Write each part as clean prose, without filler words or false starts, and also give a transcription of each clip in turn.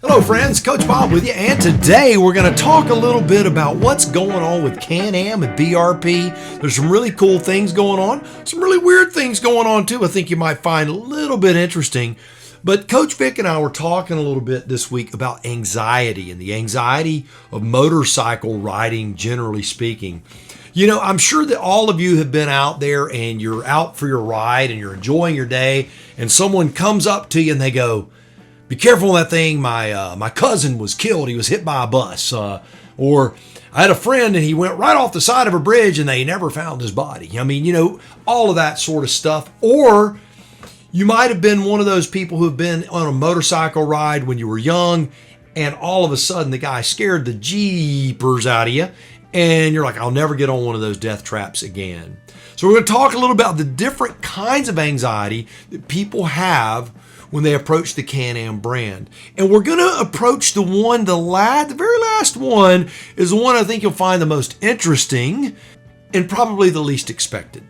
Hello friends, Coach Bob with you, and today we're going to talk a little bit about what's going on with CanAm and BRP. There's some really cool things going on, some really weird things going on too. I think you might find a little bit interesting. But Coach Vic and I were talking a little bit this week about anxiety and the anxiety of motorcycle riding, generally speaking. You know, I'm sure that all of you have been out there and you're out for your ride and you're enjoying your day, and someone comes up to you and they go, "Be careful on that thing. My cousin was killed. He was hit by a bus." Or I had a friend and he went right off the side of a bridge and they never found his body. I mean, you know, all of that sort of stuff. Or you might have been one of those people who have been on a motorcycle ride when you were young, and all of a sudden the guy scared the jeepers out of you, and you're like, "I'll never get on one of those death traps again." So we're going to talk a little about the different kinds of anxiety that people have when they approach the CanAm brand. And we're going to approach the very last one is the one I think you'll find the most interesting and probably the least expected.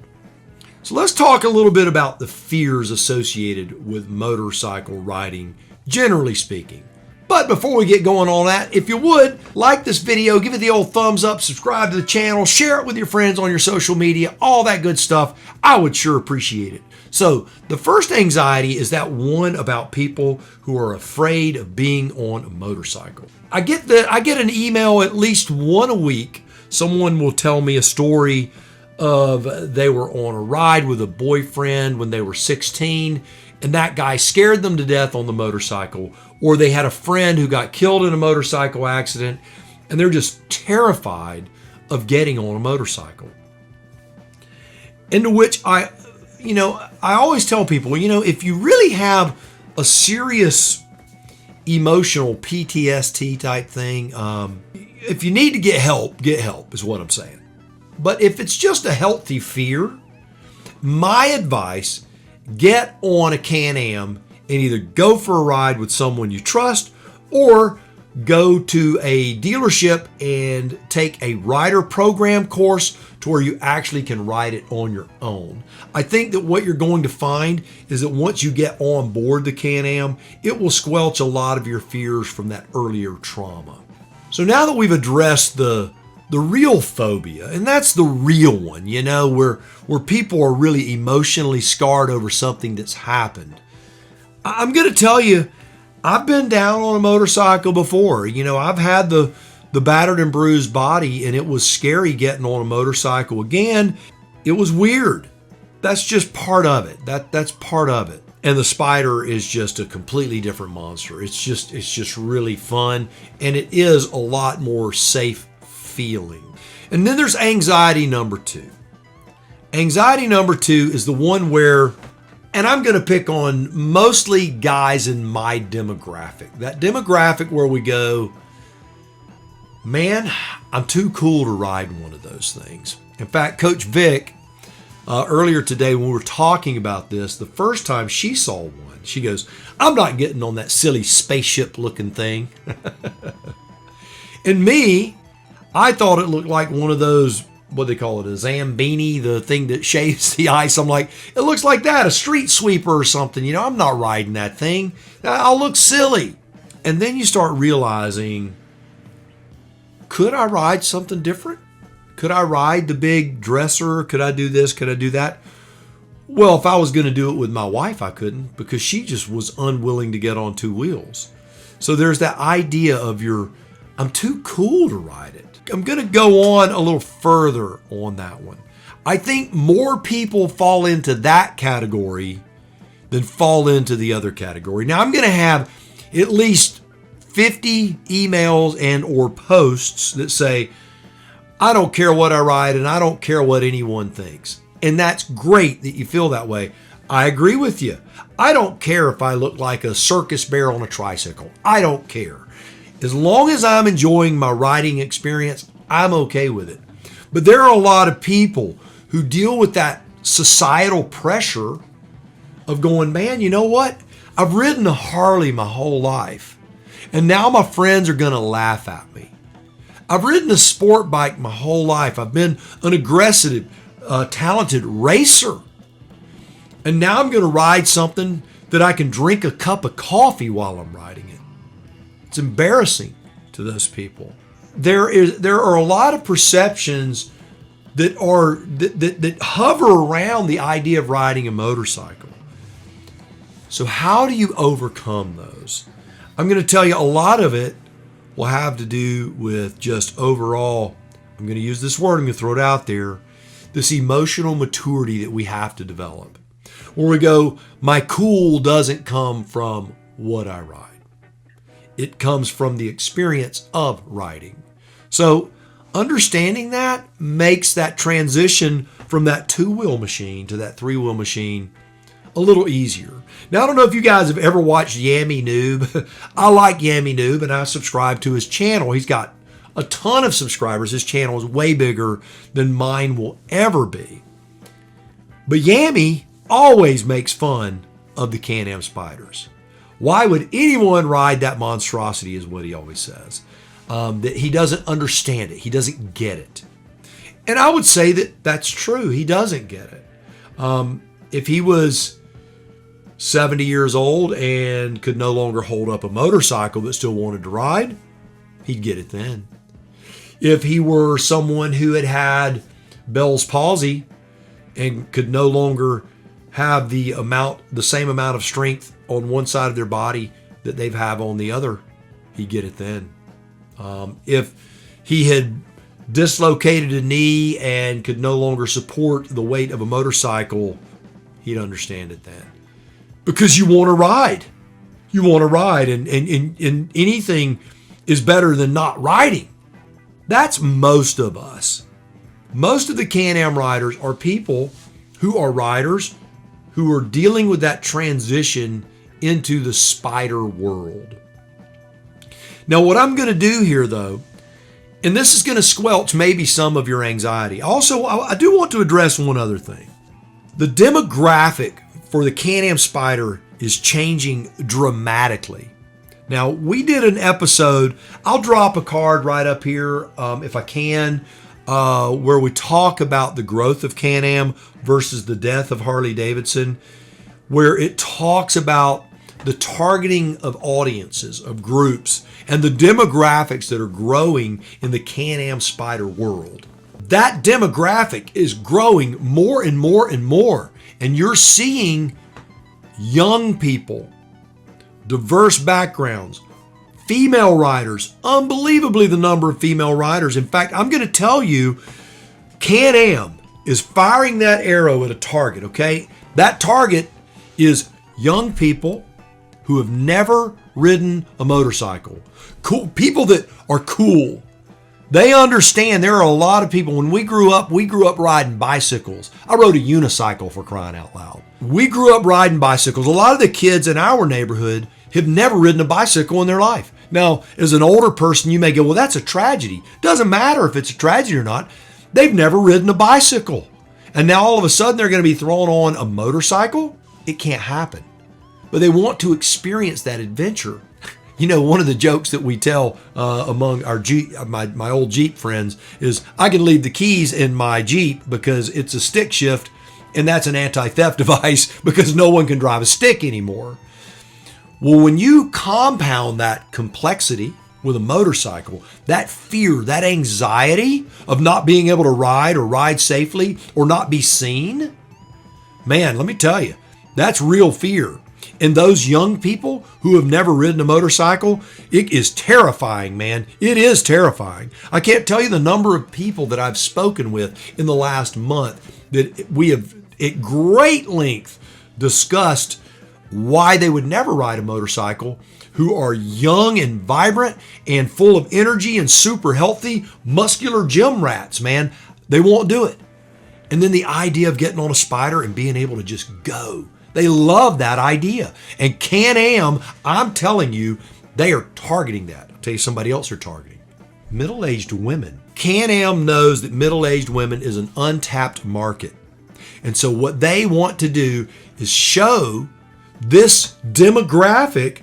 So let's talk a little bit about the fears associated with motorcycle riding, generally speaking. But before we get going on that, if you would, like this video, give it the old thumbs up, subscribe to the channel, share it with your friends on your social media, all that good stuff. I would sure appreciate it. So the first anxiety is that one about people who are afraid of being on a motorcycle. I get an email at least one a week. Someone will tell me a story of they were on a ride with a boyfriend when they were 16, and that guy scared them to death on the motorcycle, or they had a friend who got killed in a motorcycle accident, and they're just terrified of getting on a motorcycle. Into which I always tell people, if you really have a serious emotional PTSD type thing, if you need to get help is what I'm saying. But if it's just a healthy fear, my advice, get on a CanAm and either go for a ride with someone you trust or go to a dealership and take a rider program course to where you actually can ride it on your own. I think that what you're going to find is that once you get on board the CanAm, it will squelch a lot of your fears from that earlier trauma. So now that we've addressed the real phobia, and that's the real one, where people are really emotionally scarred over something that's happened. I'm going to tell you, I've been down on a motorcycle before. I've had the battered and bruised body, and it was scary getting on a motorcycle again. It was weird. That's just part of it. That's part of it. And the Spyder is just a completely different monster. It's just really fun, and it is a lot more safe feeling. And then there's anxiety number two. Anxiety number two is the one where, and I'm going to pick on mostly guys in my demographic. That demographic where we go, "Man, I'm too cool to ride one of those things." In fact, Coach Vic, earlier today when we were talking about this, the first time she saw one, she goes, "I'm not getting on that silly spaceship looking thing." And me, I thought it looked like one of those, what they call it, a Zambini, the thing that shaves the ice. I'm like, it looks like that, a street sweeper or something. I'm not riding that thing. I'll look silly. And then you start realizing, could I ride something different? Could I ride the big dresser? Could I do this? Could I do that? Well, if I was going to do it with my wife, I couldn't, because she just was unwilling to get on two wheels. So there's that idea of I'm too cool to ride it. I'm going to go on a little further on that one. I think more people fall into that category than fall into the other category. Now, I'm going to have at least 50 emails and or posts that say, "I don't care what I ride and I don't care what anyone thinks." And that's great that you feel that way. I agree with you. I don't care if I look like a circus bear on a tricycle. I don't care. As long as I'm enjoying my riding experience, I'm okay with it. But there are a lot of people who deal with that societal pressure of going, "Man, you know what? I've ridden a Harley my whole life, and now my friends are going to laugh at me. I've ridden a sport bike my whole life. I've been an aggressive, talented racer, and now I'm going to ride something that I can drink a cup of coffee while I'm riding it. It's embarrassing to those people. There are a lot of perceptions that hover around the idea of riding a motorcycle. So how do you overcome those? I'm going to tell you a lot of it will have to do with just overall, I'm going to use this word, I'm going to throw it out there, this emotional maturity that we have to develop. Where we go, my cool doesn't come from what I ride. It comes from the experience of riding. So understanding that makes that transition from that two-wheel machine to that three-wheel machine a little easier. Now, I don't know if you guys have ever watched Yammy Noob. I like Yammy Noob, and I subscribe to his channel. He's got a ton of subscribers. His channel is way bigger than mine will ever be. But Yammy always makes fun of the Can-Am Spyders. Why would anyone ride that monstrosity is what he always says. That he doesn't understand it. He doesn't get it. And I would say that that's true. He doesn't get it. If he was 70 years old and could no longer hold up a motorcycle but still wanted to ride, he'd get it then. If he were someone who had had Bell's palsy and could no longer have the same amount of strength on one side of their body that they have on the other, he'd get it then. If he had dislocated a knee and could no longer support the weight of a motorcycle, he'd understand it then. Because you want to ride. You want to ride, and anything is better than not riding. That's most of us. Most of the Can-Am riders are people who are riders who are dealing with that transition into the Spyder world. Now, what I'm going to do here, though, and this is going to squelch maybe some of your anxiety. Also, I do want to address one other thing. The demographic for the Can-Am Spyder is changing dramatically. Now, we did an episode, I'll drop a card right up here if I can, where we talk about the growth of Can-Am versus the death of Harley-Davidson, where it talks about the targeting of audiences, of groups, and the demographics that are growing in the Can-Am Spyder world. That demographic is growing more and more and more, and you're seeing young people, diverse backgrounds, female riders, unbelievably the number of female riders. In fact, I'm going to tell you, Can-Am is firing that arrow at a target, okay? That target is young people who have never ridden a motorcycle. Cool people that are cool. They understand there are a lot of people. When we grew up riding bicycles. I rode a unicycle, for crying out loud. We grew up riding bicycles. A lot of the kids in our neighborhood have never ridden a bicycle in their life. Now, as an older person, you may go, well, that's a tragedy. Doesn't matter if it's a tragedy or not. They've never ridden a bicycle. And now all of a sudden they're going to be thrown on a motorcycle? It can't happen. But they want to experience that adventure. You know, one of the jokes that we tell among our Jeep, my old Jeep friends is, I can leave the keys in my Jeep because it's a stick shift, and that's an anti-theft device because no one can drive a stick anymore. Well, when you compound that complexity with a motorcycle, that fear, that anxiety of not being able to ride or ride safely or not be seen, man, let me tell you, that's real fear. And those young people who have never ridden a motorcycle, it is terrifying, man. It is terrifying. I can't tell you the number of people that I've spoken with in the last month that we have at great length discussed why they would never ride a motorcycle, who are young and vibrant and full of energy and super healthy, muscular gym rats, man. They won't do it. And then the idea of getting on a Spyder and being able to just go. They love that idea. And Can-Am, I'm telling you, they are targeting that. I'll tell you somebody else they're targeting. Middle-aged women. Can-Am knows that middle-aged women is an untapped market. And so what they want to do is show this demographic,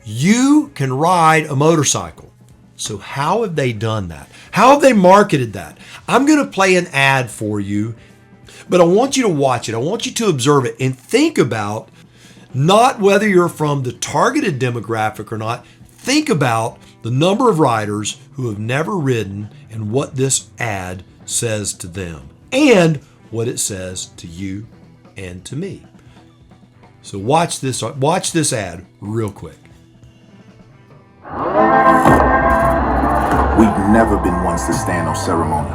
you can ride a motorcycle. So how have they done that? How have they marketed that? I'm going to play an ad for you, but I want you to watch it. I want you to observe it and think about not whether you're from the targeted demographic or not. Think about the number of riders who have never ridden and what this ad says to them and what it says to you and to me. So watch this ad real quick. We've never been ones to stand on ceremony.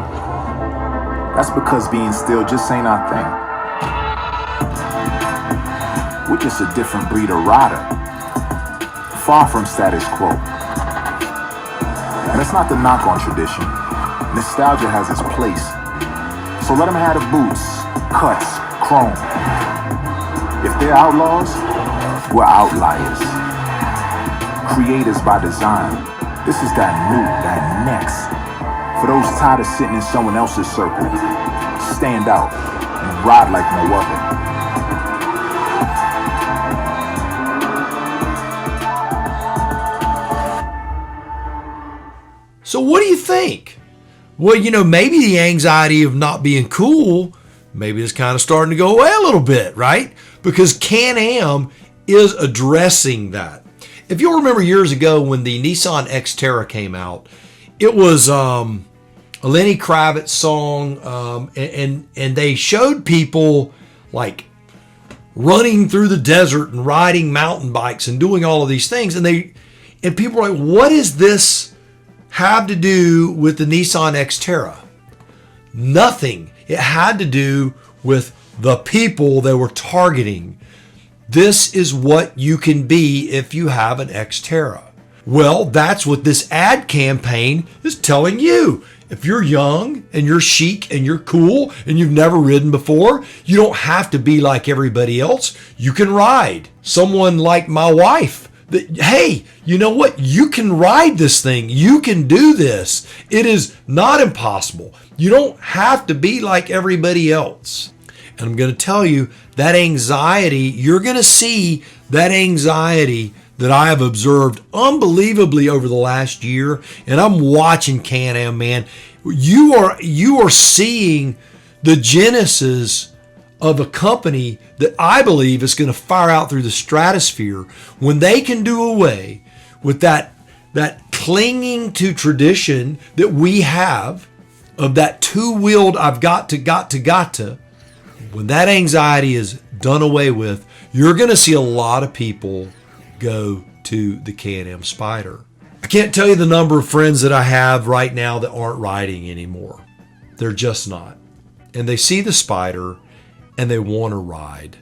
That's because being still just ain't our thing. We're just a different breed of rider, far from status quo. And it's not the knock on tradition. Nostalgia has its place. So let them have the boots, cuts, chrome. If they're outlaws, we're outliers. Creators by design. This is that new, that next. For those tired of sitting in someone else's circle, stand out and ride like no other. So what do you think? Well, maybe the anxiety of not being cool, maybe it's kind of starting to go away a little bit, right? Because Can-Am is addressing that. If you'll remember years ago when the Nissan Xterra came out, it was a Lenny Kravitz song, and they showed people like running through the desert and riding mountain bikes and doing all of these things, and people were like, what does this have to do with the Nissan Xterra? Nothing. It had to do with the people they were targeting. This is what you can be if you have an Xterra. Well, that's what this ad campaign is telling you. If you're young and you're chic and you're cool and you've never ridden before, you don't have to be like everybody else. You can ride. Someone like my wife, hey, you know what? You can ride this thing. You can do this. It is not impossible. You don't have to be like everybody else. And I'm going to tell you that anxiety, you're going to see that anxiety that I have observed unbelievably over the last year. And I'm watching Can-Am, man. You are seeing the genesis of a company that I believe is going to fire out through the stratosphere when they can do away with that clinging to tradition that we have of that two-wheeled I've got to. When that anxiety is done away with, you're going to see a lot of people go to the CanAm Spyder. I can't tell you the number of friends that I have right now that aren't riding anymore. They're just not. And they see the Spyder and they want to ride.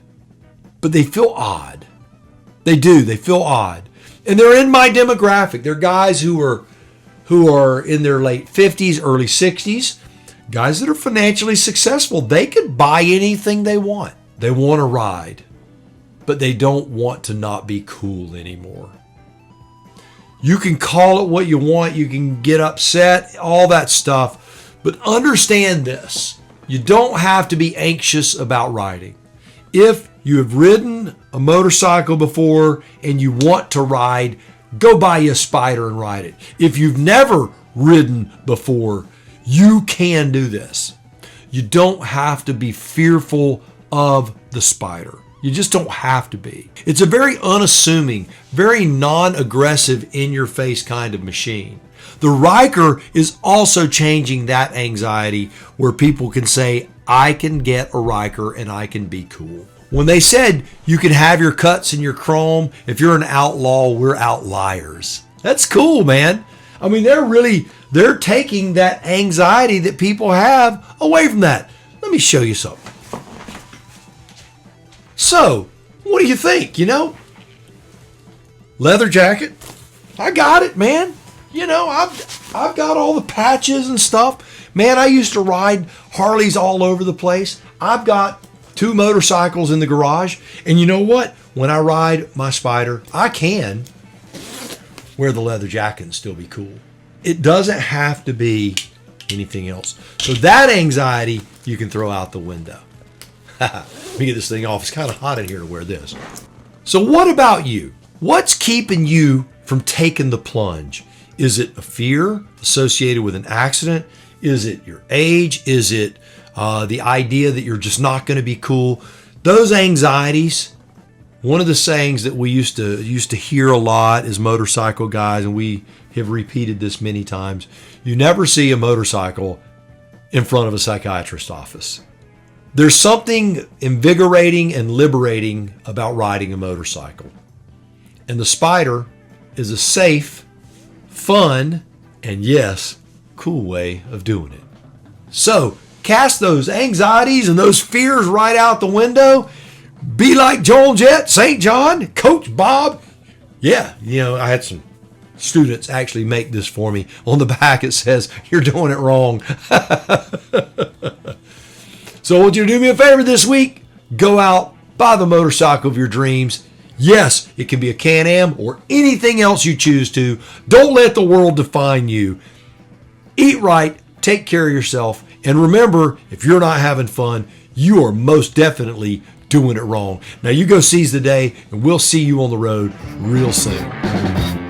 But they feel odd. They do. They feel odd. And they're in my demographic. They're guys who are in their late 50s, early 60s. Guys that are financially successful. They could buy anything they want. They want to ride. But they don't want to not be cool anymore. You can call it what you want. You can get upset, all that stuff. But understand this. You don't have to be anxious about riding. If you have ridden a motorcycle before and you want to ride, go buy you a Spyder and ride it. If you've never ridden before, you can do this. You don't have to be fearful of the Spyder. You just don't have to be. It's a very unassuming, very non-aggressive, in-your-face kind of machine. The Ryker is also changing that anxiety where people can say, I can get a Ryker and I can be cool. When they said you can have your cuts and your chrome, if you're an outlaw, we're outliers. That's cool, man. I mean, they're taking that anxiety that people have away from that. Let me show you something. So, what do you think? Leather jacket. I got it, man. I've got all the patches and stuff. Man, I used to ride Harleys all over the place. I've got 2 motorcycles in the garage. And you know what? When I ride my Spyder, I can wear the leather jacket and still be cool. It doesn't have to be anything else. So that anxiety you can throw out the window. Let me get this thing off. It's kind of hot in here to wear this. So what about you? What's keeping you from taking the plunge? Is it a fear associated with an accident? Is it your age? Is it the idea that you're just not going to be cool? Those anxieties, One of the sayings that we used to hear a lot as motorcycle guys, and we have repeated this many times, you never see a motorcycle in front of a psychiatrist's office. There's something invigorating and liberating about riding a motorcycle. And the Spyder is a safe, fun, and yes, cool way of doing it. So, cast those anxieties and those fears right out the window. Be like Joel Jett, St. John, Coach Bob. Yeah, I had some students actually make this for me. On the back it says, "You're doing it wrong." So I want you to do me a favor this week. Go out, buy the motorcycle of your dreams. Yes, it can be a Can-Am or anything else you choose to. Don't let the world define you. Eat right, take care of yourself, and remember, if you're not having fun, you are most definitely doing it wrong. Now you go seize the day, and we'll see you on the road real soon.